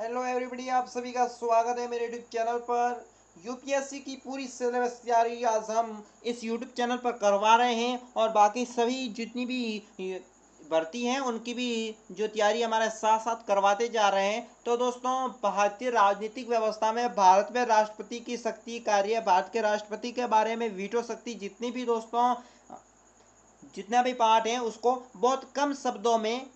Hello everybody, आप सभी का स्वागत है मेरे यूट्यूब चैनल पर। यूपीएससी की पूरी सिलेबस तैयारी आज हम इस यूट्यूब चैनल पर करवा रहे हैं और बाकी सभी जितनी भी भर्ती हैं उनकी भी जो तैयारी हमारे साथ साथ करवाते जा रहे हैं। तो दोस्तों, भारतीय राजनीतिक व्यवस्था में भारत में राष्ट्रपति की शक्ति कार्य, भारत के राष्ट्रपति के बारे में वीटो शक्ति, जितनी भी दोस्तों जितना भी पार्ट है उसको बहुत कम शब्दों में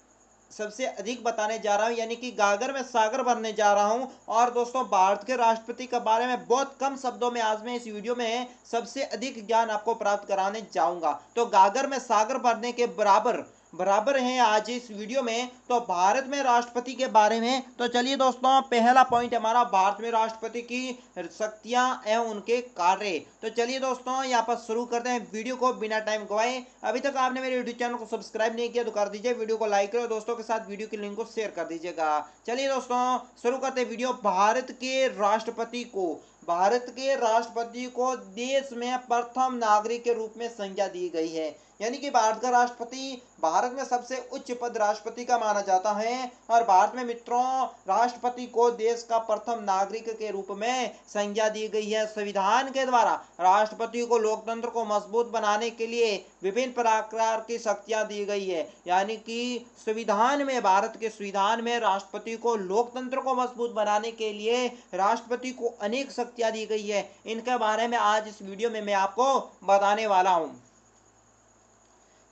सबसे अधिक बताने जा रहा हूं, यानी कि गागर में सागर भरने जा रहा हूं। और दोस्तों, भारत के राष्ट्रपति के बारे में बहुत कम शब्दों में आज मैं इस वीडियो में सबसे अधिक ज्ञान आपको प्राप्त कराने जाऊंगा। तो गागर में सागर भरने के बराबर बराबर है आज इस वीडियो में। तो भारत में राष्ट्रपति के बारे में, तो चलिए दोस्तों, पहला पॉइंट हमारा भारत में राष्ट्रपति की शक्तियां एवं उनके कार्य। तो चलिए दोस्तों, यहाँ पर शुरू करते हैं वीडियो को बिना टाइम गवाए। अभी तक आपने मेरे यूट्यूब चैनल को सब्सक्राइब नहीं किया तो कर दीजिए, वीडियो को लाइक करो, दोस्तों के साथ वीडियो की लिंक को शेयर कर दीजिएगा। चलिए दोस्तों, शुरू करते हैं वीडियो। भारत के राष्ट्रपति को देश में प्रथम नागरिक के रूप में संज्ञा दी गई है, यानी कि भारत का राष्ट्रपति भारत में सबसे उच्च पद राष्ट्रपति का माना जाता है। और भारत में मित्रों, राष्ट्रपति को देश का प्रथम नागरिक के रूप में संज्ञा दी गई है। संविधान के द्वारा राष्ट्रपति को लोकतंत्र को मजबूत बनाने के लिए विभिन्न प्रकार की शक्तियां दी गई है, यानी कि संविधान में, भारत के संविधान में राष्ट्रपति को लोकतंत्र को मजबूत बनाने के लिए राष्ट्रपति को अनेक शक्तियां दी गई है। इनके बारे में आज इस वीडियो में मैं आपको बताने वाला हूं।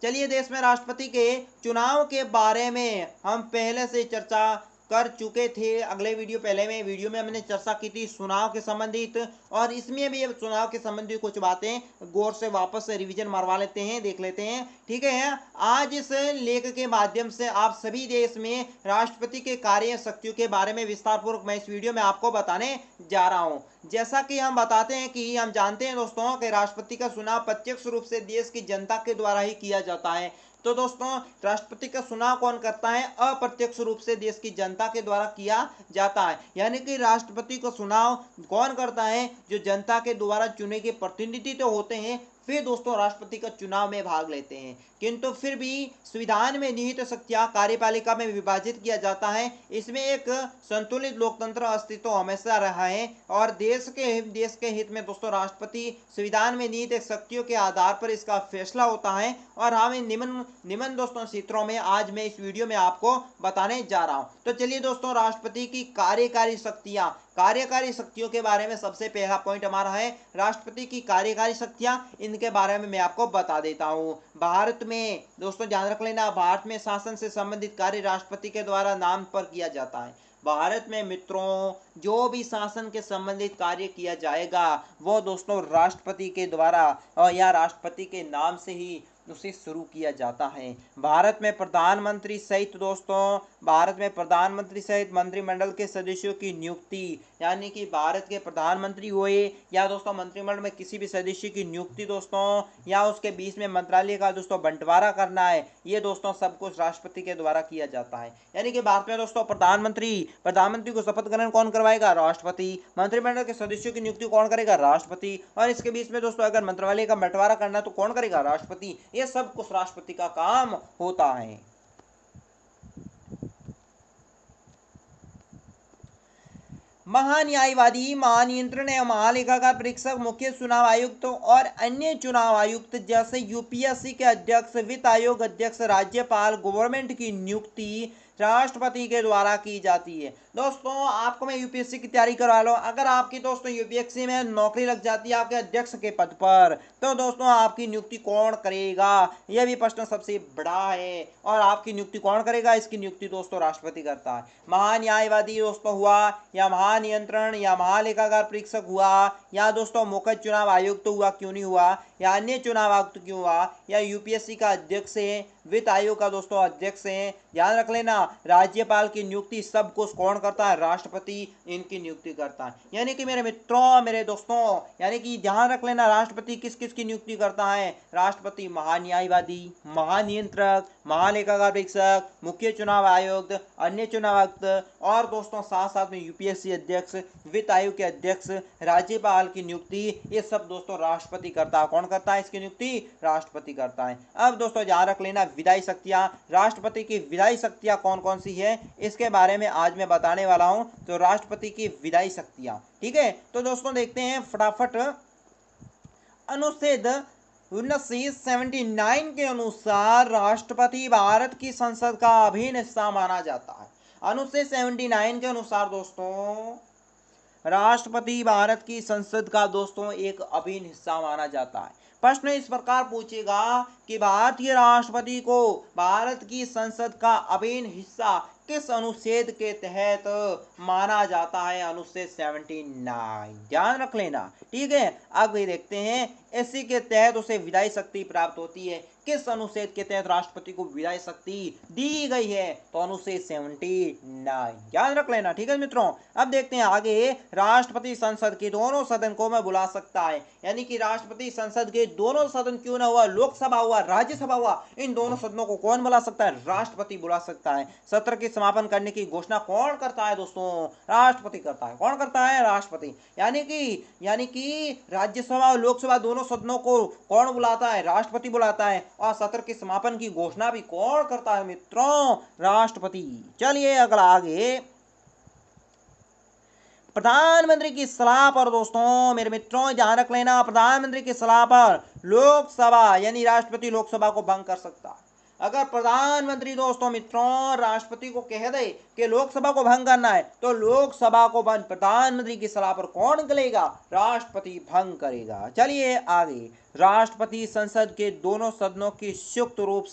चलिए, देश में राष्ट्रपति के चुनाव के बारे में हम पहले से चर्चा कर चुके थे। अगले वीडियो में हमने चर्चा की थी चुनाव के संबंधित, और इसमें भी चुनाव के संबंधित कुछ बातें गौर से वापस से रिवीजन मरवा लेते हैं, देख लेते हैं। ठीक है, आज इस लेख के माध्यम से आप सभी देश में राष्ट्रपति के कार्य शक्तियों के बारे में विस्तार पूर्वक मैं इस वीडियो में आपको बताने जा रहा हूं। जैसा कि हम बताते हैं कि हम जानते हैं दोस्तों कि राष्ट्रपति का चुनाव प्रत्यक्ष रूप से देश की जनता के द्वारा ही किया जाता है। तो दोस्तों, राष्ट्रपति का चुनाव कौन करता है? अप्रत्यक्ष रूप से देश की जनता के द्वारा किया जाता है, यानी कि राष्ट्रपति का चुनाव कौन करता है? जो जनता के द्वारा चुने गए प्रतिनिधि तो होते हैं, फिर दोस्तों राष्ट्रपति का चुनाव में भाग लेते हैं। किंतु फिर भी संविधान में निहित शक्तियां कार्यपालिका में विभाजित किया जाता है। इसमें एक संतुलित लोकतंत्र अस्तित्व हमेशा रहा है और देश के हित में दोस्तों राष्ट्रपति संविधान में निहित शक्तियों के आधार पर इसका फैसला होता है। और हम निम्न दोस्तों क्षेत्रों में आज मैं इस वीडियो में आपको बताने जा रहा हूं। तो चलिए दोस्तों, राष्ट्रपति की कार्यकारी शक्तियों के बारे में सबसे पहला पॉइंट हमारा है राष्ट्रपति की कार्यकारी शक्तियां। इनके बारे में मैं आपको बता देता हूं। भारत में दोस्तों ध्यान रख लेना, भारत में शासन से संबंधित कार्य राष्ट्रपति के द्वारा नाम पर किया जाता है। भारत में मित्रों, जो भी शासन के संबंधित कार्य किया जाएगा वो दोस्तों राष्ट्रपति के द्वारा या राष्ट्रपति के नाम से ही उसे शुरू किया जाता है। भारत में प्रधानमंत्री सहित मंत्रिमंडल के सदस्यों की नियुक्ति, यानी कि भारत के प्रधानमंत्री हुए या दोस्तों मंत्रिमंडल में किसी भी सदस्य की नियुक्ति दोस्तों, या उसके बीच में मंत्रालय का दोस्तों बंटवारा करना है, ये दोस्तों सब कुछ राष्ट्रपति के द्वारा किया जाता है। यानी कि भारत में दोस्तों प्रधानमंत्री को शपथ ग्रहण कौन करवाएगा? राष्ट्रपति। मंत्रिमंडल के सदस्यों की नियुक्ति कौन करेगा? राष्ट्रपति। और इसके बीच में दोस्तों अगर मंत्रालय का बंटवारा करना तो कौन करेगा? राष्ट्रपति। ये सब कुछ राष्ट्रपति का काम होता है। महान्यायवादी, महानियंत्रण एवं महालेखाकार परीक्षक, मुख्य चुनाव आयुक्त और अन्य चुनाव आयुक्त जैसे यूपीएससी के अध्यक्ष, वित्त आयोग अध्यक्ष, राज्यपाल, गवर्नमेंट की नियुक्ति राष्ट्रपति के द्वारा की जाती है। दोस्तों, आपको मैं यूपीएससी की तैयारी करवा लो, अगर आपकी दोस्तों यूपीएससी में नौकरी लग जाती है आपके अध्यक्ष के पद पर, तो दोस्तों आपकी नियुक्ति कौन करेगा? यह भी प्रश्न सबसे बड़ा है। और आपकी नियुक्ति कौन करेगा? इसकी नियुक्ति दोस्तों राष्ट्रपति करता है। महान्यायवादी दोस्तों हुआ, या महानियंत्रण या महालेखाकार परीक्षक हुआ, या दोस्तों मुख्य चुनाव आयुक्त हुआ, क्यों नहीं हुआ, या अन्य चुनाव आयुक्त क्यों हुआ, या यूपीएससी का अध्यक्ष है, वित्त आयोग का दोस्तों अध्यक्ष है। ध्यान रख लेना, राज्यपाल की नियुक्ति सब कुछ कौन करता है? राष्ट्रपति इनकी नियुक्ति करता है। यानी कि मेरे मित्रों, मेरे दोस्तों, यानी कि ध्यान रख लेना राष्ट्रपति किस किस इसकी नियुक्ति करता है? राष्ट्रपति महान्यायवादी, महानियंत्रक, महालेखाकार परीक्षक, मुख्य चुनाव आयुक्त, अन्य चुनाव आयुक्त और दोस्तों साथ साथ में यूपीएससी अध्यक्ष, वित्त आयोग के अध्यक्ष, राज्यपाल की नियुक्ति, ये सब दोस्तों राष्ट्रपति करता है। कौन करता है इसकी नियुक्ति? राष्ट्रपति करता है। अब दोस्तों ध्यान रख लेना, विधायी शक्तियां, राष्ट्रपति की विधायी शक्तियां कौन कौन सी है इसके बारे में आज मैं बताने वाला हूं। तो राष्ट्रपति की विधायी शक्तियां, ठीक है। तो दोस्तों देखते हैं फटाफट। अनुच्छेद 1979 के अनुसार राष्ट्रपति भारत की संसद का अभिन्न हिस्सा माना जाता है। अनुच्छेद 79 के अनुसार दोस्तों राष्ट्रपति भारत की संसद का दोस्तों एक अभिन्न हिस्सा माना जाता है। प्रश्न इस प्रकार पूछेगा कि भारतीय राष्ट्रपति को भारत की संसद का अभिन्न हिस्सा किस अनुच्छेद के तहत माना जाता है? अनुच्छेद 79, ध्यान रख लेना, ठीक है। अब ये देखते हैं इसी के तहत उसे विधायी शक्ति प्राप्त होती है। किस अनुच्छेद के तहत राष्ट्रपति को विधायी शक्ति दी गई है? तो अनुच्छेद 79, ध्यान रख लेना, ठीक है मित्रों। अब देखते हैं आगे। राष्ट्रपति संसद के दोनों सदन को मैं बुला सकता है, यानी कि राष्ट्रपति संसद के दोनों सदन क्यों ना हुआ, लोकसभा हुआ, राज्यसभा हुआ, इन दोनों सदनों को कौन बुला सकता है? राष्ट्रपति बुला सकता है। सत्र के समापन करने की घोषणा कौन करता है दोस्तों? राष्ट्रपति करता है। कौन करता है? राष्ट्रपति। यानी कि राज्यसभा और लोकसभा दोनों सदनों को कौन बुलाता है? राष्ट्रपति बुलाता है। और सत्र के समापन की घोषणा भी कौन करता है मित्रों? राष्ट्रपति। चलिए अगला आगे। प्रधानमंत्री की सलाह पर दोस्तों मेरे मित्रों ध्यान रख लेना, प्रधानमंत्री की सलाह पर लोकसभा यानी राष्ट्रपति लोकसभा को भंग कर सकता है। अगर प्रधानमंत्री दोस्तों मित्रों राष्ट्रपति को कह दे कि लोकसभा को भंग करना है, तो लोकसभा को भंग प्रधानमंत्री की सलाह पर कौन करेगा? राष्ट्रपति भंग करेगा। चलिए आगे। राष्ट्रपति संसद के दोनों सदनों की संयुक्त रूप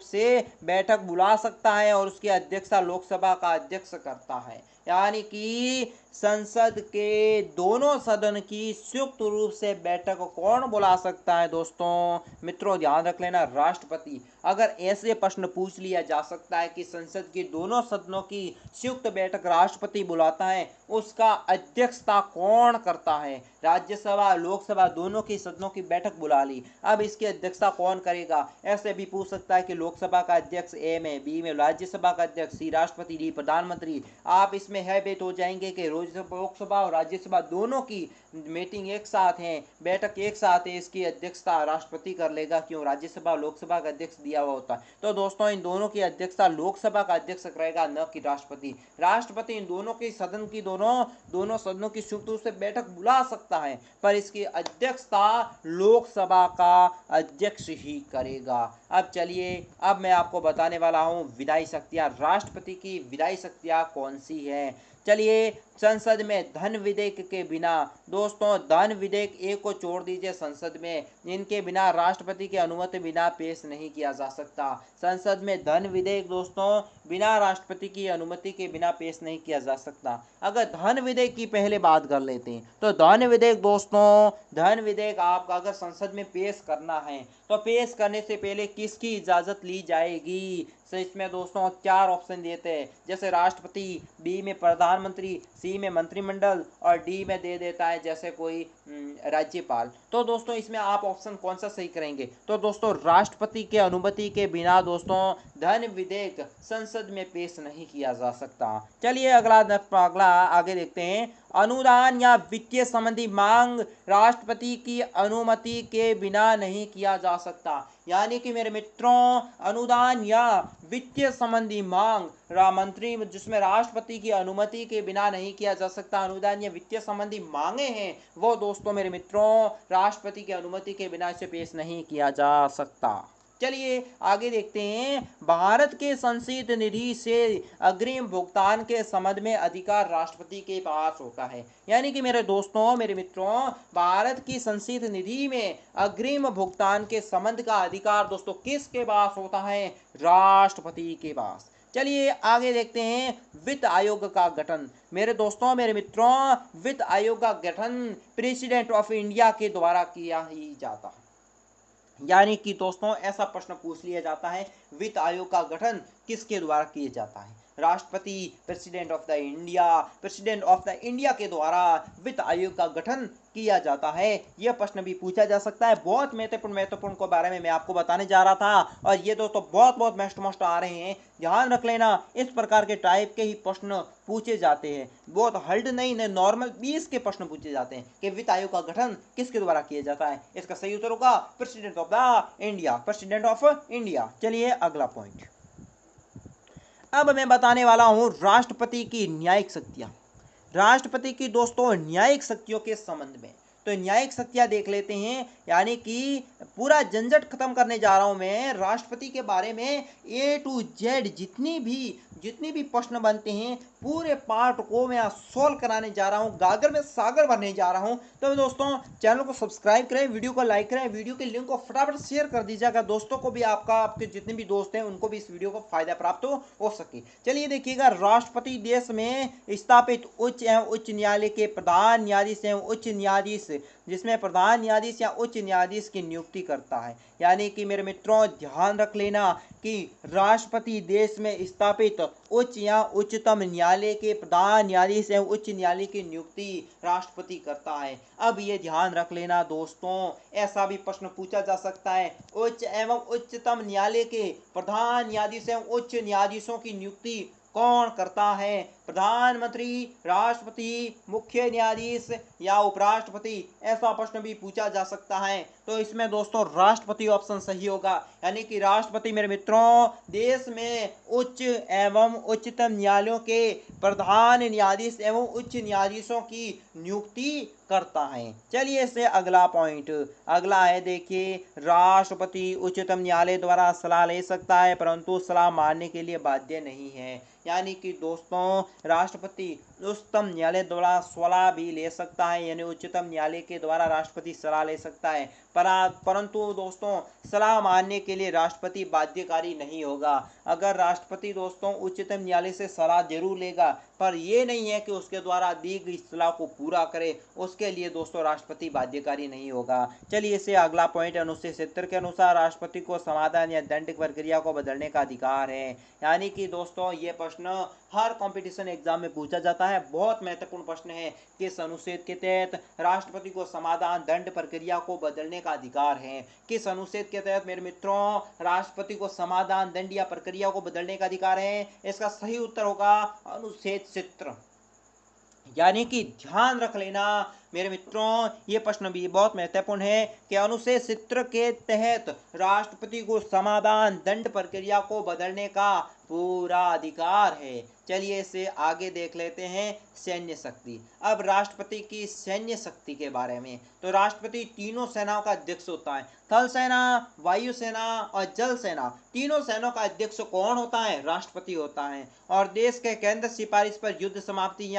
से बैठक बुला सकता है और उसकी अध्यक्षता लोकसभा का अध्यक्ष करता है। यानी कि संसद के दोनों सदन की संयुक्त रूप से बैठक कौन बुला सकता है दोस्तों? मित्रों ध्यान रख लेना, राष्ट्रपति। अगर ऐसे प्रश्न पूछ लिया जा सकता है कि संसद के दोनों सदनों की संयुक्त बैठक राष्ट्रपति बुलाता है, उसका अध्यक्षता कौन करता है? राज्यसभा लोकसभा दोनों की सदनों की बैठक बुला ली, अब इसकी अध्यक्षता कौन करेगा? ऐसे भी पूछ सकता है कि लोकसभा का अध्यक्ष ए में, बी में राज्यसभा का अध्यक्ष, सी राष्ट्रपति, डी प्रधानमंत्री। आप इसमें है बेत हो जाएंगे कि लोकसभा और राज्यसभा दोनों की मीटिंग एक साथ है, बैठक एक साथ है, इसकी अध्यक्षता राष्ट्रपति कर लेगा। क्यों? राज्यसभा लोकसभा का अध्यक्ष दिया हुआ होता है। तो दोस्तों इन दोनों की अध्यक्षता लोकसभा का अध्यक्ष करेगा, न कि राष्ट्रपति। राष्ट्रपति इन दोनों के सदन की दोनों सदनों की संयुक्त रूप से बैठक बुला सकता है, पर इसकी अध्यक्षता लोकसभा का अध्यक्ष ही करेगा। अब चलिए, अब मैं आपको बताने वाला हूं विधायी शक्तियां। राष्ट्रपति की विधायी शक्तियां कौन सी है? चलिए, संसद में धन विधेयक के बिना दोस्तों, धन विधेयक एक को छोड़ दीजिए, संसद में इनके बिना राष्ट्रपति की अनुमति बिना पेश नहीं किया जा सकता। संसद में धन विधेयक दोस्तों बिना राष्ट्रपति की अनुमति के बिना पेश नहीं किया जा सकता। अगर धन विधेयक की पहले बात कर लेते हैं, तो धन विधेयक दोस्तों, धन विधेयक आपका अगर संसद में पेश करना है तो पेश करने से पहले किसकी इजाजत ली जाएगी? तो इसमें दोस्तों 4 ऑप्शन देते हैं, जैसे राष्ट्रपति, बी में प्रधानमंत्री, सी में मंत्रिमंडल और डी में दे देता है जैसे कोई राज्यपाल। तो दोस्तों इसमें आप ऑप्शन कौन सा सही करेंगे? तो दोस्तों राष्ट्रपति के अनुमति के बिना दोस्तों धन विधेयक संसद में पेश नहीं किया जा सकता। चलिए अगला आगे देखते हैं। अनुदान या वित्तीय संबंधी मांग राष्ट्रपति की अनुमति के बिना नहीं किया जा सकता। यानी कि मेरे मित्रों, अनुदान या वित्तीय संबंधी मांग मंत्री जिसमें राष्ट्रपति की अनुमति के बिना नहीं किया जा सकता, अनुदान या वित्तीय संबंधी मांगे हैं, वो दोस्तों मेरे मित्रों राष्ट्रपति की अनुमति के बिना इसे पेश नहीं किया जा सकता। चलिए आगे देखते हैं। भारत के संचित निधि से अग्रिम भुगतान के संबंध में अधिकार राष्ट्रपति के पास होता है। यानी कि मेरे दोस्तों मेरे मित्रों, भारत की संचित निधि में अग्रिम भुगतान के संबंध का अधिकार दोस्तों किसके पास होता है? राष्ट्रपति के पास। चलिए आगे देखते हैं। वित्त आयोग का गठन। मेरे दोस्तों मेरे मित्रों, वित्त आयोग का गठन प्रेसिडेंट ऑफ इंडिया के द्वारा किया ही जाता है। यानी कि दोस्तों ऐसा प्रश्न पूछ लिया जाता है, वित्त आयोग का गठन किसके द्वारा किया जाता है? राष्ट्रपति, प्रेसिडेंट ऑफ द इंडिया के द्वारा वित्त आयोग का गठन किया जाता है? यह प्रश्न भी पूछा जा सकता है। बहुत महत्वपूर्ण के बारे में मैं आपको बताने जा रहा था, और ये दोस्तों बहुत बहुत मोस्ट आ रहे हैं, ध्यान रख लेना। इस प्रकार के टाइप के ही प्रश्न पूछे जाते हैं, बहुत हार्ड नहीं, नॉर्मल 20 के प्रश्न पूछे जाते हैं कि वित्त आयोग का गठन किसके द्वारा किया जाता है। इसका सही उत्तर होगा president of the India, president of India. चलिए अगला पॉइंट, अब मैं बताने वाला हूं राष्ट्रपति की न्यायिक शक्तियां। राष्ट्रपति की दोस्तों न्यायिक शक्तियों के संबंध में, तो न्यायिक शक्तियां देख लेते हैं, यानी कि पूरा झंझट खत्म करने जा रहा हूं मैं राष्ट्रपति के बारे में। A to Z जितनी भी प्रश्न बनते हैं पूरे पार्ट को मैं सोल्व कराने जा रहा हूं, गागर में सागर भरने जा रहा हूं। तो दोस्तों चैनल को सब्सक्राइब करें, वीडियो को लाइक करें, वीडियो के लिंक को फटाफट शेयर कर दीजिएगा दोस्तों को भी, आपके जितने भी दोस्त हैं उनको भी इस वीडियो को फायदा प्राप्त हो सके। चलिए देखिएगा, राष्ट्रपति देश में स्थापित उच्च एवं उच्च न्यायालय के प्रधान न्यायाधीश एवं उच्च न्यायाधीश, जिसमें प्रधान न्यायाधीश या उच्च न्यायाधीश की नियुक्ति करता है। यानी कि मेरे मित्रों ध्यान रख लेना कि राष्ट्रपति देश में स्थापित उच्च या उच्चतम न्यायालय के प्रधान न्यायाधीश एवं उच्च न्यायालय की नियुक्ति राष्ट्रपति करता है। अब ये ध्यान रख लेना दोस्तों, ऐसा भी प्रश्न पूछा जा सकता है, उच्च एवं उच्चतम न्यायालय के प्रधान न्यायाधीश एवं उच्च न्यायाधीशों की नियुक्ति कौन करता है? प्रधानमंत्री, राष्ट्रपति, मुख्य न्यायाधीश या उपराष्ट्रपति? ऐसा प्रश्न भी पूछा जा सकता है। तो इसमें दोस्तों राष्ट्रपति ऑप्शन सही होगा, यानी कि राष्ट्रपति मेरे मित्रों देश में उच्च एवं उच्चतम न्यायालयों के प्रधान न्यायाधीश एवं उच्च न्यायाधीशों की नियुक्ति करता है। चलिए इससे अगला पॉइंट, अगला है देखिए, राष्ट्रपति उच्चतम न्यायालय द्वारा सलाह ले सकता है परंतु सलाह मानने के लिए बाध्य नहीं है। यानी कि दोस्तों राष्ट्रपति उच्चतम न्यायालय द्वारा सलाह भी ले सकता है, यानी उच्चतम न्यायालय के द्वारा राष्ट्रपति सलाह ले सकता है, परंतु दोस्तों सलाह मानने के लिए राष्ट्रपति बाध्यकारी नहीं होगा। अगर राष्ट्रपति दोस्तों उच्चतम न्यायालय से सलाह जरूर लेगा, पर यह नहीं है कि उसके द्वारा दी गई सलाह को पूरा करे, उसके लिए दोस्तों राष्ट्रपति बाध्यकारी नहीं होगा। चलिए इसे अगला पॉइंट, अनुच्छेद 70 के अनुसार राष्ट्रपति को समाधान या दंडिक प्रक्रिया को बदलने का अधिकार है। यानी कि दोस्तों ये प्रश्न हर कंपटीशन एग्जाम में पूछा जाता है, बहुत महत्वपूर्ण प्रश्न है। किस अनुच्छेद के तहत राष्ट्रपति को समाधान दंड प्रक्रिया को बदलने का अधिकार है? किस अनुच्छेद के तहत मेरे मित्रों राष्ट्रपति को समाधान दंड या प्रक्रिया को बदलने का अधिकार है? इसका सही उत्तर होगा अनुच्छेद 70। यानी कि ध्यान रख लेना मेरे मित्रों, ये प्रश्न भी बहुत महत्वपूर्ण है कि अनुच्छेद 70 के तहत राष्ट्रपति को समाधान दंड प्रक्रिया को बदलने का पूरा अधिकार है। चलिए इसे आगे देख लेते हैं, सैन्य शक्ति। अब राष्ट्रपति की सैन्य शक्ति के बारे में, तो राष्ट्रपति तीनों सेनाओं का अध्यक्ष होता है, थल सेना, वायु सेना और जल सेना। तीनों सेनाओं का अध्यक्ष कौन होता है? राष्ट्रपति होता है। और देश के केंद्र सिफारिश पर युद्ध समाप्ति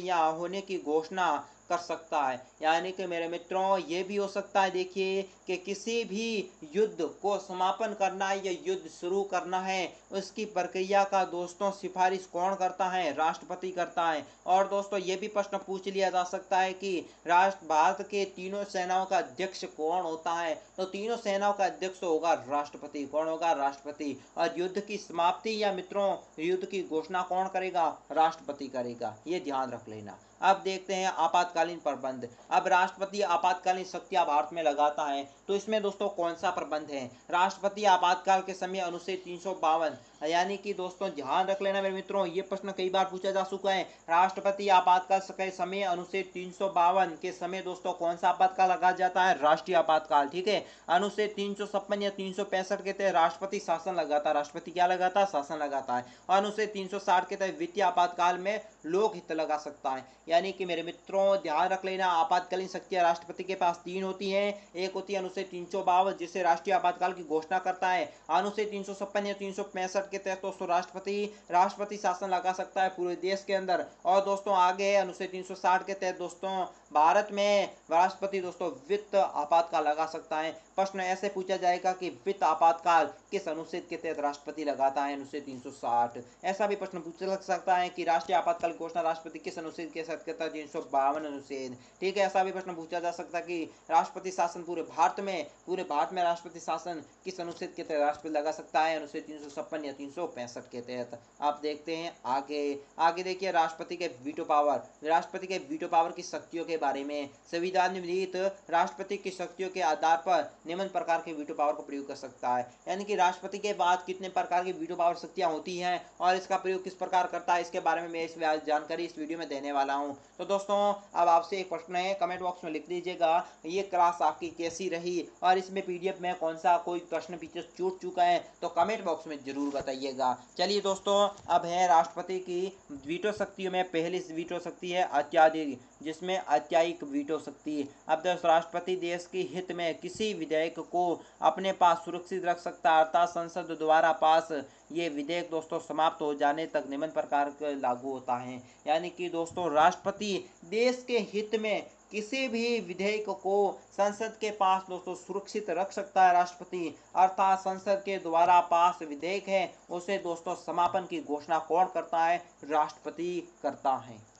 या होने की घोषणा कर सकता है। यानी कि मेरे मित्रों ये भी हो सकता है देखिए कि किसी भी युद्ध को समापन करना है या युद्ध शुरू करना है, उसकी प्रक्रिया का दोस्तों सिफारिश कौन करता है? राष्ट्रपति करता है। और दोस्तों ये भी प्रश्न पूछ लिया जा सकता है कि भारत के तीनों सेनाओं का अध्यक्ष कौन होता है? तो तीनों सेनाओं का अध्यक्ष होगा राष्ट्रपति। कौन होगा? राष्ट्रपति। और युद्ध की समाप्ति या मित्रों युद्ध की घोषणा कौन करेगा? राष्ट्रपति करेगा, ये ध्यान रख लेना। अब देखते हैं आपातकालीन प्रबंध। अब राष्ट्रपति आपातकालीन शक्तियां भारत में लगाता है, तो इसमें दोस्तों कौन सा प्रबंध है? राष्ट्रपति आपातकाल के समय अनुच्छेद 352, यानी कि दोस्तों ध्यान रख लेना मेरे मित्रों, ये प्रश्न कई बार पूछा जा चुका है। राष्ट्रपति आपातकाल के समय अनुच्छेद 352 के समय दोस्तों कौन सा आपातकाल लगाया जाता है? राष्ट्रीय आपातकाल। ठीक है, अनुच्छेद 356 या 365 के तहत राष्ट्रपति शासन लगाता है। राष्ट्रपति क्या लगाता है? शासन लगाता है। और अनुच्छेद 360 के तहत वित्तीय आपातकाल में लोक हित लगा सकता है। यानी कि मेरे मित्रों ध्यान रख लेना, आपातकालीन शक्तियां राष्ट्रपति के पास तीन होती हैं। एक होती है अनुच्छेद 352 जिससे राष्ट्रीय आपातकाल की घोषणा करता है। अनुच्छेद 356 या 365 के तहत दोस्तों राष्ट्रपति शासन लगा सकता है पूरे देश के अंदर। और दोस्तों आगे अनुच्छेद 360 के तहत दोस्तों भारत में राष्ट्रपति दोस्तों वित्त आपातकाल लगा सकता है। प्रश्न ऐसे पूछा जाएगा कि वित्त आपातकाल किस अनुच्छेद के तहत राष्ट्रपति लगाता है? अनुच्छेद 360। ऐसा भी प्रश्न पूछा सकता है कि राष्ट्रीय आपातकाल घोषणा राष्ट्रपति किस अनुच्छेद के तहत करता है? 352 अनुच्छेद। ठीक है, ऐसा भी प्रश्न पूछा जा सकता है कि राष्ट्रपति शासन पूरे भारत में राष्ट्रपति शासन किस अनुच्छेद के तहत राष्ट्रपति लगा सकता है? अनुच्छेद 356 या 365 के तहत। आप देखते हैं आगे आगे देखिए राष्ट्रपति के वीटो पावर। राष्ट्रपति के वीटो पावर की शक्तियों के बारे में संविधान में निहित राष्ट्रपति की शक्तियों के आधार पर निम्न प्रकार के वीटो पावर को प्रयोग कर सकता है। यानी कि राष्ट्रपति के बाद कितने प्रकार की वीटो पावर शक्तियां होती हैं और इसका प्रयोग किस प्रकार करता है, इसके बारे में मैं इस जानकारी इस वीडियो में देने वाला हूं। तो दोस्तों अब आपसे एक प्रश्न है, कमेंट बॉक्स में लिख दीजिएगा ये क्लास आपकी कैसी रही और इसमें पीडीएफ में कौन सा कोई प्रश्न पीछे छूट चुका है तो कमेंट बॉक्स में जरूर बताइएगा। चलिए दोस्तों अब है राष्ट्रपति की वीटो शक्तियों में पहली वीटो शक्ति है अत्याधिक, जिसमें अत्याधिक वीटो शक्ति। अब दोस्तों राष्ट्रपति देश के हित में किसी विधेयक को अपने पास सुरक्षित रख सकता है, अर्थात संसद द्वारा पास ये विधेयक दोस्तों समाप्त हो जाने तक निम्न प्रकार के लागू होता है। यानी कि दोस्तों राष्ट्रपति देश के हित में किसी भी विधेयक को संसद के पास दोस्तों सुरक्षित रख सकता है राष्ट्रपति, अर्थात संसद के द्वारा पास विधेयक है उसे दोस्तों समापन की घोषणा कौन करता है, राष्ट्रपति करता है।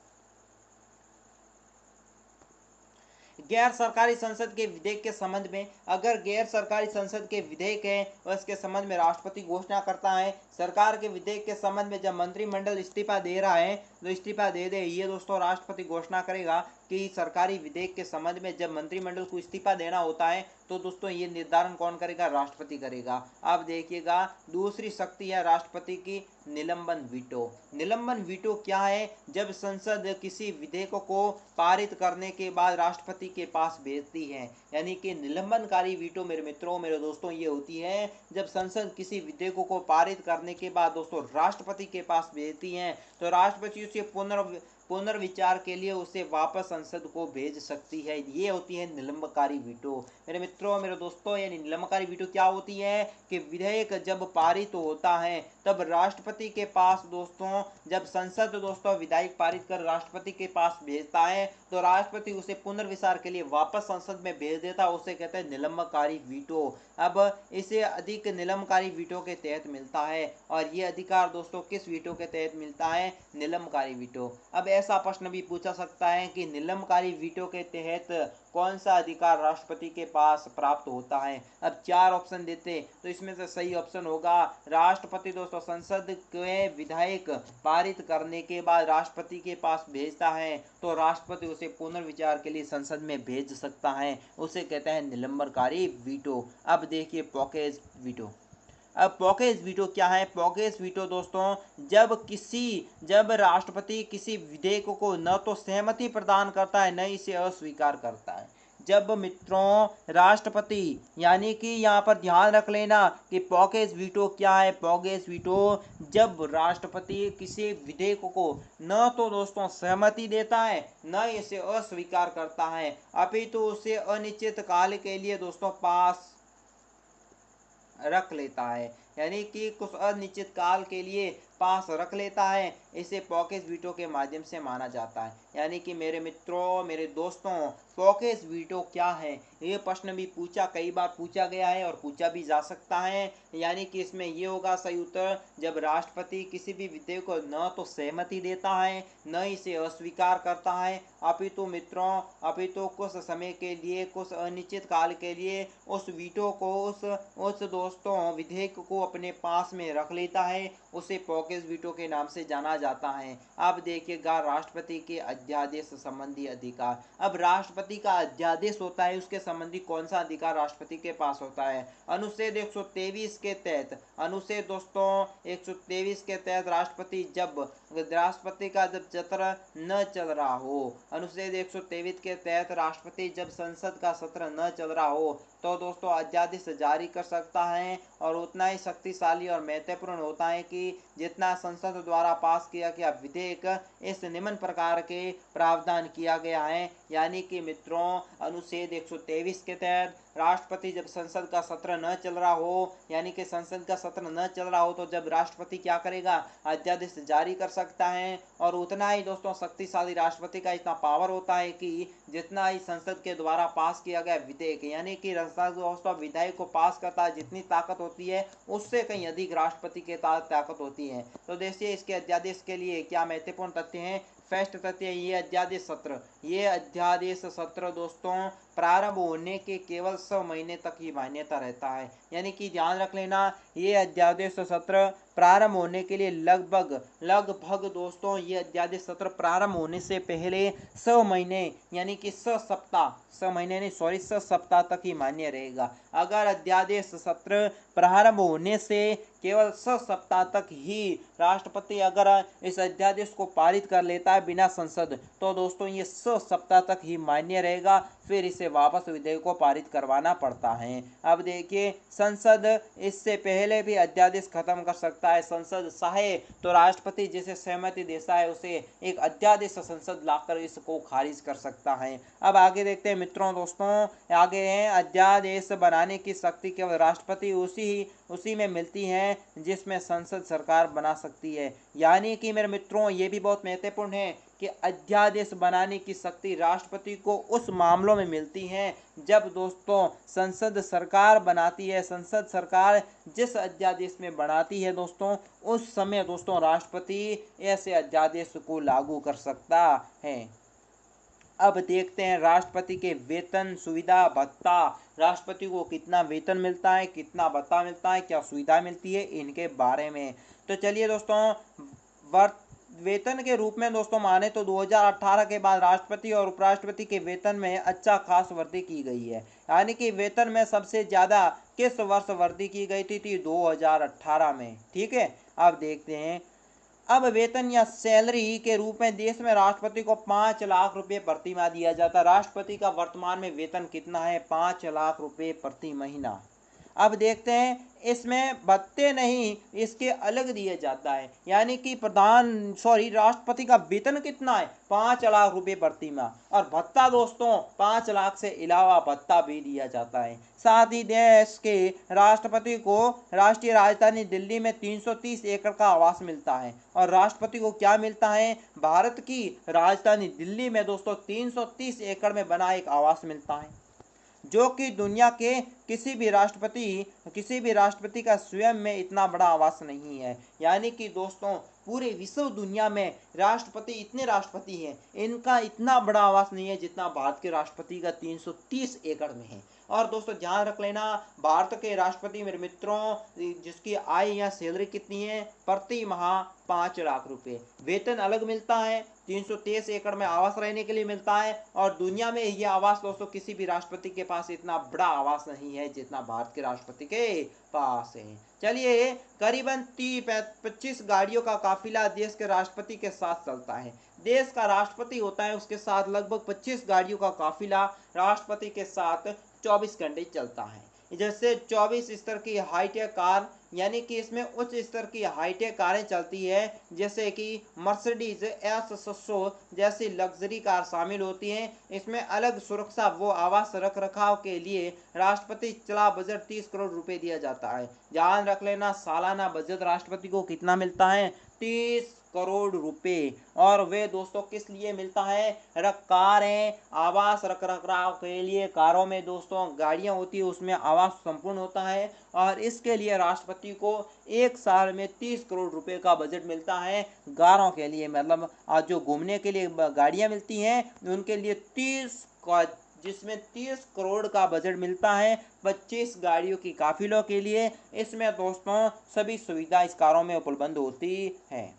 गैर सरकारी संसद के विधेयक के संबंध में, अगर गैर सरकारी संसद के विधेयक है और इसके संबंध में राष्ट्रपति घोषणा करता है। सरकार के विधेयक के संबंध में जब मंत्रिमंडल इस्तीफा दे रहा है तो इस्तीफा दे दे, ये दोस्तों राष्ट्रपति घोषणा करेगा कि सरकारी विधेयक के संबंध में जब मंत्रिमंडल को इस्तीफा देना होता है तो दोस्तों ये निर्धारण कौन करेगा, राष्ट्रपति करेगा। अब देखिएगा दूसरी शक्ति है राष्ट्रपति की निलंबन वीटो। निलंबन वीटो क्या है, जब संसद किसी विधेयक को पारित करने के बाद राष्ट्रपति के पास भेजती है। यानी कि निलंबनकारी वीटो मेरे मित्रों मेरे दोस्तों ये होती है जब संसद किसी विधेयक को पारित करने के बाद दोस्तों राष्ट्रपति के पास भेजती है तो राष्ट्रपति उसे पुनर्विचार के लिए उसे वापस संसद को भेज सकती है। ये होती है निलंबनकारी वीटो मेरे मित्रों मेरे दोस्तों। यानी निलंबनकारी वीटो क्या होती है कि विधेयक जब पारित होता है तब राष्ट्रपति के पास दोस्तों, जब संसद दोस्तों विधेयक पारित कर राष्ट्रपति के पास भेजता है तो राष्ट्रपति उसे पुनर्विचार के लिए वापस संसद में भेज देता है, उसे कहते हैं निलंबनकारी वीटो। अब इसे अधिक निलंबनकारी वीटो के तहत मिलता है और ये अधिकार दोस्तों किस वीटो के तहत मिलता है, निलंबनकारी वीटो। अब ऐसा प्रश्न भी पूछा सकता है कि निलंबनकारी वीटो के तहत कौन सा अधिकार राष्ट्रपति के पास प्राप्त होता है। अब चार ऑप्शन देते तो इसमें से सही ऑप्शन होगा राष्ट्रपति दोस्तों संसद के विधेयक पारित करने के बाद राष्ट्रपति के पास भेजता है तो राष्ट्रपति उसे पुनर्विचार के लिए संसद में भेज सकता है, उसे कहते हैं निलंबनकारी वीटो। अब देखिए पॉकेज वीटो। अब पॉकेज वीटो क्या है, पॉकेज वीटो दोस्तों जब राष्ट्रपति किसी विधेयक को न तो सहमति प्रदान करता है न इसे अस्वीकार करता है। जब मित्रों राष्ट्रपति, यानी कि यहाँ पर ध्यान रख लेना कि पॉकेज वीटो क्या है। पॉकेज वीटो जब राष्ट्रपति किसी विधेयक को न तो दोस्तों सहमति देता है न इसे अस्वीकार करता है, अपितु उसे अनिश्चित काल के लिए दोस्तों पास रख लेता है। यानी कि कुछ अनिश्चित काल के लिए पास रख लेता है, इसे पॉकेज वीटो के माध्यम से माना जाता है। यानी कि मेरे मित्रों मेरे दोस्तों पॉकेज वीटो क्या है, ये प्रश्न भी कई बार पूछा गया है और पूछा भी जा सकता है। यानी कि इसमें ये होगा सही उत्तर, जब राष्ट्रपति किसी भी विधेयक को न तो सहमति देता है न इसे अस्वीकार करता है, अपितु कुछ समय के लिए कुछ अनिश्चित काल के लिए उस वीटो को उस दोस्तों विधेयक को अपने पास में रख लेता है, उसे पॉकेज वीटो के नाम से जाना जाता है। अब देखिएगा राष्ट्रपति के अध्यादेश संबंधी अधिकार। अब राष्ट्रपति का अध्यादेश होता है उसके संबंधी कौन सा अधिकार राष्ट्रपति के पास होता है, अनुच्छेद 123 के तहत। अनुच्छेद दोस्तों 123 के तहत राष्ट्रपति का जब सत्र न चल रहा हो, अनुच्छेद 123 के तहत राष्ट्रपति जब संसद का सत्र न चल रहा हो तो दोस्तों अध्यादेश जारी कर सकता है और उतना ही शक्तिशाली और महत्वपूर्ण होता है कि जितना संसद द्वारा पास किया गया विधेयक इस निम्न प्रकार के प्रावधान किया गया है। यानी कि मित्रों अनुच्छेद 123 के तहत राष्ट्रपति जब संसद का सत्र न चल रहा हो, यानी कि संसद का सत्र न चल रहा हो तो जब राष्ट्रपति क्या करेगा, अध्यादेश जारी कर सकता है। और उतना ही दोस्तों शक्तिशाली राष्ट्रपति का इतना पावर होता है कि जितना ही संसद के द्वारा पास किया गया विधेयक, यानी कि दोस्तों विधेयक को पास करता है जितनी ताकत होती है उससे कहीं अधिक राष्ट्रपति के ताकत होती है। तो देखिए इसके अध्यादेश के लिए क्या महत्वपूर्ण तथ्य हैं। फर्स्ट तथ्य ये अध्यादेश सत्र दोस्तों प्रारंभ होने के केवल 100 महीने तक ही मान्यता रहता है। यानी कि ध्यान रख लेना, ये अध्यादेश सत्र प्रारंभ होने के लिए लगभग दोस्तों ये अध्यादेश सत्र प्रारंभ होने से पहले 100 महीने यानी कि 100 सप्ताह, 100 महीने नहीं सॉरी 100 सप्ताह तक ही मान्य रहेगा। अगर अध्यादेश सत्र प्रारंभ होने से केवल 100 सप्ताह तक ही राष्ट्रपति अगर इस अध्यादेश को पारित कर लेता है बिना संसद, तो दोस्तों ये 100 सप्ताह तक ही मान्य रहेगा, फिर इसे वापस विधेयक को पारित करवाना पड़ता है। अब देखिए, संसद इससे पहले भी अध्यादेश खत्म कर सकता है। संसद चाहे तो राष्ट्रपति जिसे सहमति देता है उसे एक अध्यादेश संसद लाकर इसको खारिज कर सकता है। अब आगे देखते हैं मित्रों दोस्तों, आगे है अध्यादेश बनाने की शक्ति केवल राष्ट्रपति उसी में मिलती है जिसमें संसद सरकार बना सकती है। यानी कि मेरे मित्रों ये भी बहुत महत्वपूर्ण है कि अध्यादेश बनाने की शक्ति राष्ट्रपति को उस मामलों में मिलती है जब दोस्तों संसद सरकार बनाती है। संसद सरकार जिस अध्यादेश में बनाती है दोस्तों, उस समय दोस्तों राष्ट्रपति ऐसे अध्यादेश को लागू कर सकता है। अब देखते हैं राष्ट्रपति के वेतन, सुविधा, भत्ता, राष्ट्रपति को कितना वेतन मिलता है, कितना भत्ता मिलता है, क्या सुविधा मिलती है, इनके बारे में। तो चलिए दोस्तों, वेतन के रूप में दोस्तों माने तो 2018 के बाद राष्ट्रपति और उपराष्ट्रपति के वेतन में अच्छा खास वृद्धि की गई है। यानी कि वेतन में सबसे ज्यादा किस वर्ष वृद्धि की गई थी 2018 में। ठीक है, अब देखते हैं। अब वेतन या सैलरी के रूप में देश में राष्ट्रपति को 5 लाख रुपए प्रति माह दिया जाता है। राष्ट्रपति का वर्तमान में वेतन कितना है? 5 लाख रुपए प्रति महीना। अब देखते हैं, इसमें भत्ते नहीं, इसके अलग दिया जाता है। यानी कि राष्ट्रपति का वेतन कितना है? 5 लाख रुपए प्रति माह, और भत्ता दोस्तों 5 लाख से अलावा भत्ता भी दिया जाता है। साथ ही देश के राष्ट्रपति को राष्ट्रीय राजधानी दिल्ली में 330 एकड़ का आवास मिलता है। और राष्ट्रपति को क्या मिलता है? भारत की राजधानी दिल्ली में दोस्तों 330 एकड़ में बना एक आवास मिलता है, जो कि दुनिया के किसी भी राष्ट्रपति का स्वयं में इतना बड़ा आवास नहीं है। यानी कि दोस्तों पूरे विश्व दुनिया में इतने राष्ट्रपति हैं, इनका इतना बड़ा आवास नहीं है जितना भारत के राष्ट्रपति का 330 एकड़ में है। और दोस्तों ध्यान रख लेना, भारत के राष्ट्रपति मेरे मित्रों जिसकी आय या सैलरी कितनी है? प्रति माह 5 लाख रुपए। वेतन अलग मिलता है, 330 एकड़ में आवास रहने के लिए मिलता है, और दुनिया में यह आवास दोस्तों किसी भी राष्ट्रपति के पास इतना बड़ा आवास नहीं है जितना भारत के राष्ट्रपति के पास है। चलिए, करीबन 25 गाड़ियों का काफिला देश के राष्ट्रपति के साथ चलता है। देश का राष्ट्रपति होता है, उसके साथ लगभग 25 गाड़ियों का काफिला राष्ट्रपति के साथ 24 घंटे चलता है। जैसे 24 स्तर की हाईटेक कार, यानी कि इसमें उच्च स्तर की हाईटेक कारें चलती है, जैसे कि मर्सिडीज S600 जैसी लग्जरी कार शामिल होती हैं। इसमें अलग सुरक्षा व आवास रख रखाव के लिए राष्ट्रपति चला बजट 30 करोड़ रुपए दिया जाता है। ध्यान रख लेना, सालाना बजट राष्ट्रपति को कितना मिलता है? 30 करोड़ रुपए। और वे दोस्तों किस लिए मिलता है? कारें, आवास रख रखाव के लिए। कारों में दोस्तों गाड़ियां होती है, उसमें आवास संपूर्ण होता है, और इसके लिए राष्ट्रपति को एक साल में 30 करोड़ रुपए का बजट मिलता है। कारों के लिए मतलब आज जो घूमने के लिए गाड़ियां मिलती हैं उनके लिए जिसमें 30 करोड़ का बजट मिलता है 25 गाड़ियों की काफिलों के लिए। इसमें दोस्तों सभी सुविधा इस कारों में उपलब्ध होती है।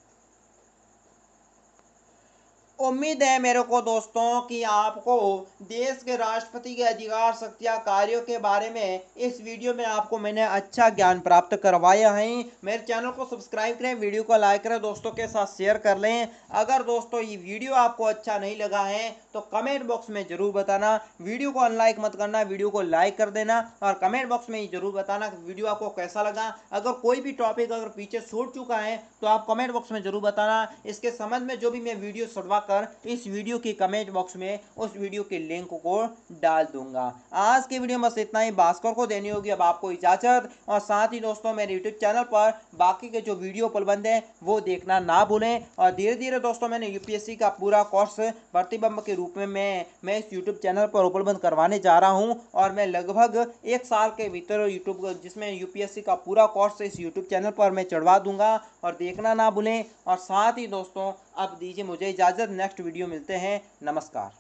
उम्मीद है मेरे को दोस्तों कि आपको देश के राष्ट्रपति के अधिकार, शक्तियां, कार्यों के बारे में इस वीडियो में आपको मैंने अच्छा ज्ञान प्राप्त करवाया है। मेरे चैनल को सब्सक्राइब करें, वीडियो को लाइक करें, दोस्तों के साथ शेयर कर लें। अगर दोस्तों ये वीडियो आपको अच्छा नहीं लगा है तो कमेंट बॉक्स में जरूर बताना। वीडियो को अनलाइक मत करना, वीडियो को लाइक कर देना, और कमेंट बॉक्स में जरूर बताना कि वीडियो आपको कैसा लगा। अगर कोई भी टॉपिक अगर पीछे छूट चुका है तो आप कमेंट बॉक्स में जरूर बताना। इसके संबंध में जो भी मैं वीडियो छुड़वा कर इस वीडियो के कमेंट बॉक्स में उस वीडियो के लिंक को डाल दूंगा। आज के वीडियो में बस इतना ही। भास्कर को देनी होगी अब आपको इजाजत, और साथ ही दोस्तों मेरे यूट्यूब चैनल पर बाकी के जो वीडियो उपलब्ध है वो देखना ना भूलें। और धीरे धीरे दोस्तों मैंने यूपीएससी का पूरा कोर्स प्रतिबिंब के रूप में मैं इस यूट्यूब चैनल पर उपलब्ध करवाने जा रहा हूं, और मैं लगभग 1 साल के भीतर जिसमें यूपीएससी का पूरा कोर्स इस यूट्यूब चैनल पर मैं चढ़वा दूंगा, और देखना ना भूलें। और साथ ही दोस्तों अब दीजिए मुझे इजाजत, नेक्स्ट वीडियो मिलते हैं। नमस्कार।